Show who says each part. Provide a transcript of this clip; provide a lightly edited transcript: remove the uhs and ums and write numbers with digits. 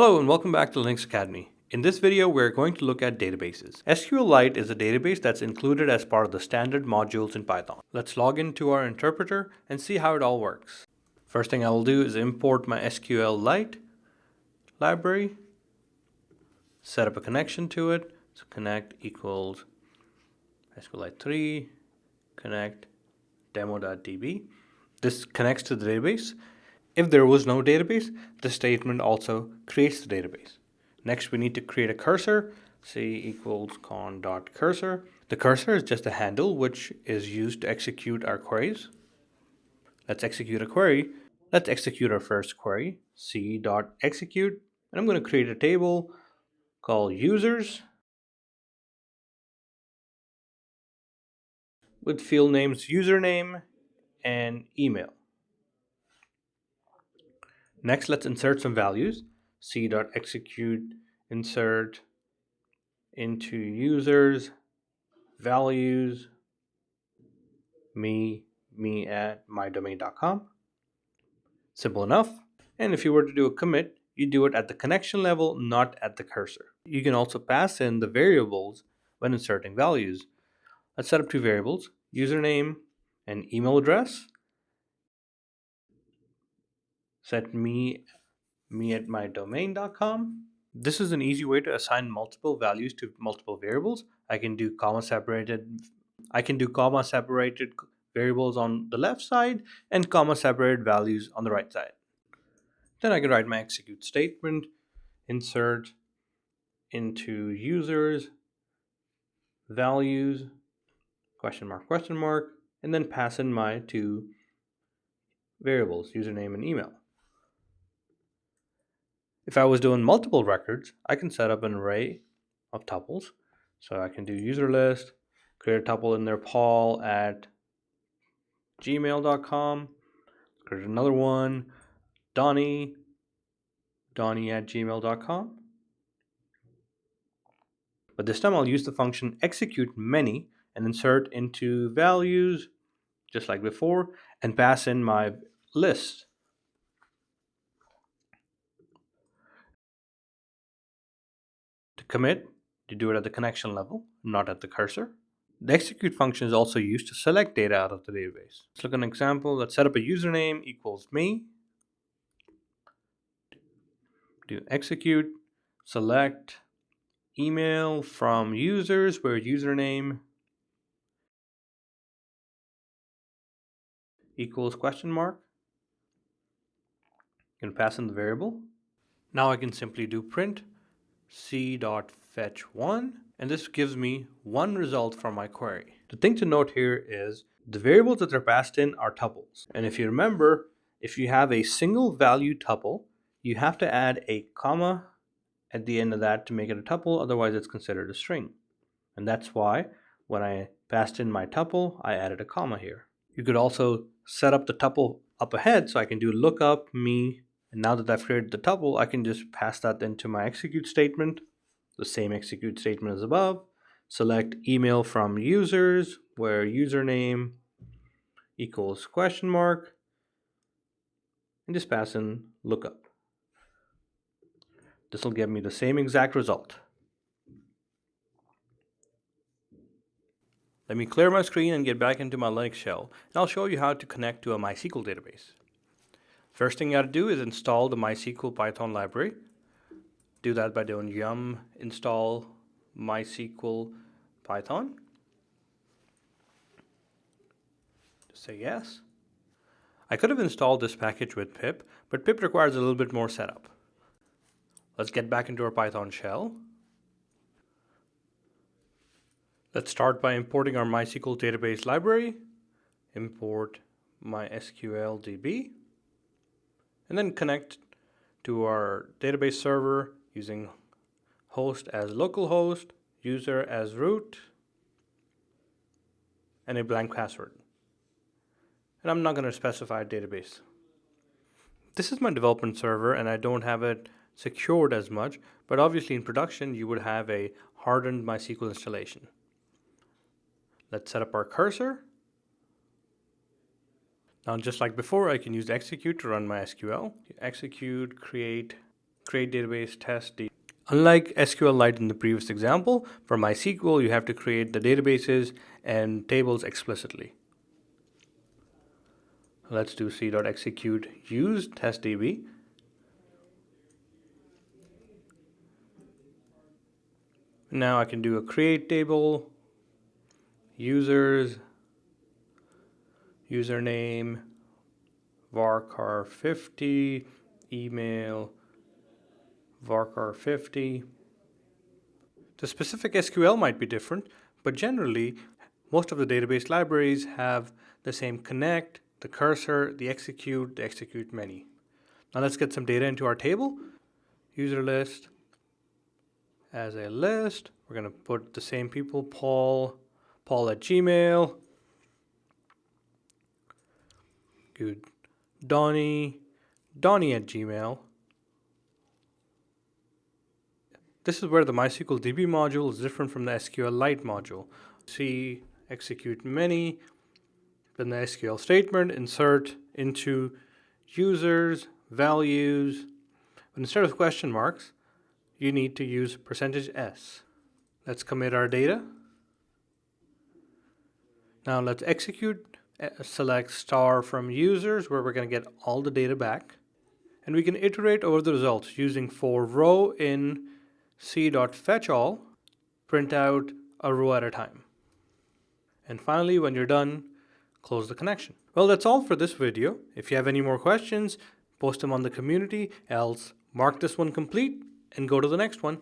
Speaker 1: Hello and welcome back to Linux Academy. In this video, we're going to look at databases. SQLite is a database that's included as part of the standard modules in Python. Let's log into our interpreter and see how it all works. First thing I will do is import my SQLite library, set up a connection to it. So connect equals SQLite 3, connect demo.db. This connects to the database. If there was no database, the statement also creates the database. Next, we need to create a cursor. C equals con.cursor. The cursor is just a handle which is used to execute our queries. Let's execute a query. Let's execute our first query, c.execute. And I'm going to create a table called users with field names username and email. Next, let's insert some values. C.execute insert into users values me at mydomain.com. Simple enough. And if you were to do a commit, you do it at the connection level, not at the cursor. You can also pass in the variables when inserting values. Let's set up two variables, username and email address. Set me at mydomain.com. This is an easy way to assign multiple values to multiple variables. I can do comma separated variables on the left side and comma separated values on the right side. Then I can write my execute statement, insert into users values question mark, and then pass in my two variables, username and email. If I was doing multiple records, I can set up an array of tuples. So I can do user list, create a tuple in there, Paul at gmail.com, create another one, Donnie at gmail.com. But this time I'll use the function execute many and insert into values, just like before, and pass in my list. To commit, you do it at the connection level, not at the cursor. The execute function is also used to select data out of the database. Let's look at an example. Let's set up a username equals me. Do execute, select email from users where username equals question mark. You can pass in the variable. Now I can simply do print c.fetch1, and this gives me one result from my query. The thing to note here is the variables that are passed in are tuples. And if you remember, if you have a single value tuple, you have to add a comma at the end of that to make it a tuple, otherwise it's considered a string. And that's why when I passed in my tuple, I added a comma here. You could also set up the tuple up ahead, so I can do lookup me. And now that I've created the tuple, I can just pass that into my execute statement, the same execute statement as above. Select email from users, where username equals question mark, and just pass in lookup. This will give me the same exact result. Let me clear my screen and get back into my Linux shell, and I'll show you how to connect to a MySQL database. First thing you got to do is install the MySQL Python library. Do that by doing yum install MySQL Python. Just say yes. I could have installed this package with pip, but pip requires a little bit more setup. Let's get back into our Python shell. Let's start by importing our MySQL database library. Import MySQLDB. And then connect to our database server using host as localhost, user as root, and a blank password. And I'm not going to specify a database. This is my development server, and I don't have it secured as much, but obviously in production you would have a hardened MySQL installation. Let's set up our cursor. Now, just like before, I can use execute to run my SQL. Execute, create create database test D. Unlike SQLite in the previous example, for MySQL you have to create the databases and tables explicitly. Let's do c.execute use testdb. Now I can do a create table, users, username, varchar50, email, varchar50. The specific SQL might be different, but generally most of the database libraries have the same connect, the cursor, the execute many. Now let's get some data into our table. User list as a list. We're going to put the same people, Paul at Gmail. Good. Donnie at Gmail. This is where the MySQL DB module is different from the SQLite module. C execute many, then the SQL statement, insert into users, values. But instead of question marks, you need to use %s. Let's commit our data. Now let's execute, select star from users where we're going to get all the data back. And we can iterate over the results using for row in c.fetchAll, print out a row at a time. And finally, when you're done, close the connection. Well, that's all for this video. If you have any more questions, post them on the community, else mark this one complete and go to the next one.